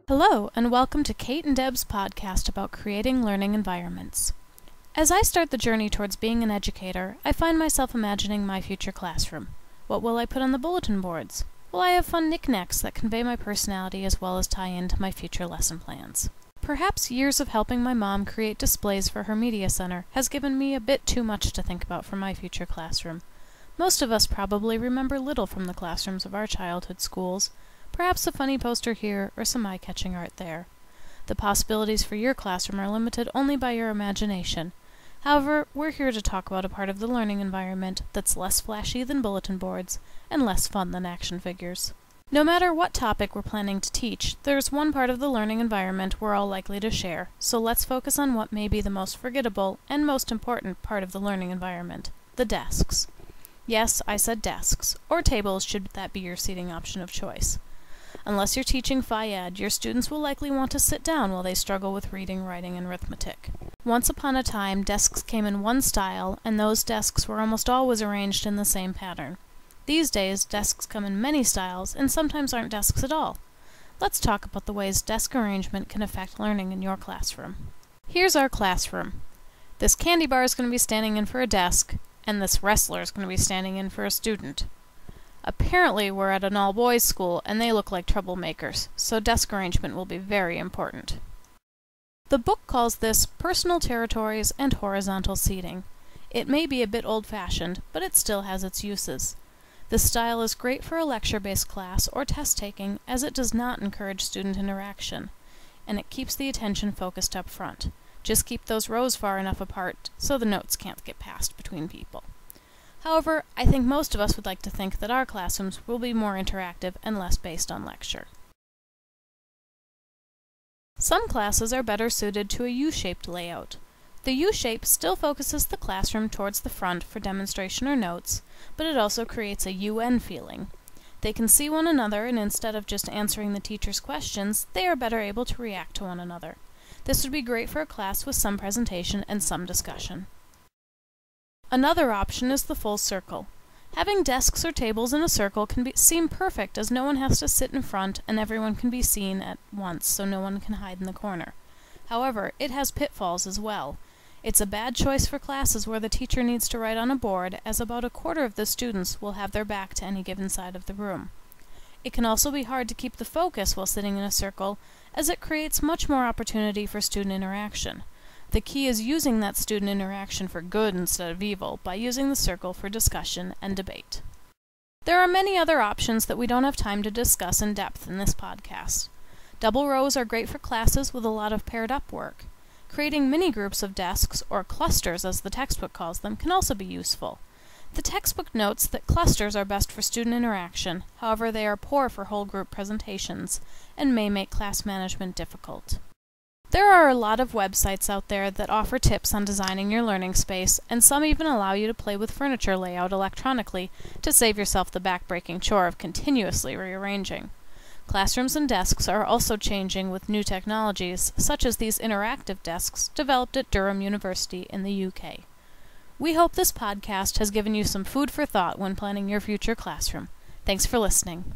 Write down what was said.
Hello, and welcome to Kate and Deb's podcast about creating learning environments. As I start the journey towards being an educator, I find myself imagining my future classroom. What will I put on the bulletin boards? Will I have fun knickknacks that convey my personality as well as tie into my future lesson plans? Perhaps years of helping my mom create displays for her media center has given me a bit too much to think about for my future classroom. Most of us probably remember little from the classrooms of our childhood schools, perhaps a funny poster here or some eye-catching art there. The possibilities for your classroom are limited only by your imagination. However, we're here to talk about a part of the learning environment that's less flashy than bulletin boards and less fun than action figures. No matter what topic we're planning to teach, there's one part of the learning environment we're all likely to share, so let's focus on what may be the most forgettable and most important part of the learning environment: the desks. Yes, I said desks, or tables should that be your seating option of choice. Unless you're teaching Phi-Ed, your students will likely want to sit down while they struggle with reading, writing, and arithmetic. Once upon a time, desks came in one style, and those desks were almost always arranged in the same pattern. These days, desks come in many styles, and sometimes aren't desks at all. Let's talk about the ways desk arrangement can affect learning in your classroom. Here's our classroom. This candy bar is going to be standing in for a desk, and this wrestler is going to be standing in for a student. Apparently, we're at an all-boys school, and they look like troublemakers, so desk arrangement will be very important. The book calls this personal territories and horizontal seating. It may be a bit old-fashioned, but it still has its uses. This style is great for a lecture-based class or test-taking, as it does not encourage student interaction, and it keeps the attention focused up front. Just keep those rows far enough apart so the notes can't get passed between people. However, I think most of us would like to think that our classrooms will be more interactive and less based on lecture. Some classes are better suited to a U-shaped layout. The U-shape still focuses the classroom towards the front for demonstration or notes, but it also creates a UN feeling. They can see one another, and instead of just answering the teacher's questions, they are better able to react to one another. This would be great for a class with some presentation and some discussion. Another option is the full circle. Having desks or tables in a circle can seem perfect, as no one has to sit in front and everyone can be seen at once, so no one can hide in the corner. However, it has pitfalls as well. It's a bad choice for classes where the teacher needs to write on a board, as about a quarter of the students will have their back to any given side of the room. It can also be hard to keep the focus while sitting in a circle, as it creates much more opportunity for student interaction. The key is using that student interaction for good instead of evil by using the circle for discussion and debate. There are many other options that we don't have time to discuss in depth in this podcast. Double rows are great for classes with a lot of paired up work. Creating mini groups of desks, or clusters as the textbook calls them, can also be useful. The textbook notes that clusters are best for student interaction, however they are poor for whole group presentations, and may make class management difficult. There are a lot of websites out there that offer tips on designing your learning space, and some even allow you to play with furniture layout electronically to save yourself the back-breaking chore of continuously rearranging. Classrooms and desks are also changing with new technologies, such as these interactive desks developed at Durham University in the UK. We hope this podcast has given you some food for thought when planning your future classroom. Thanks for listening.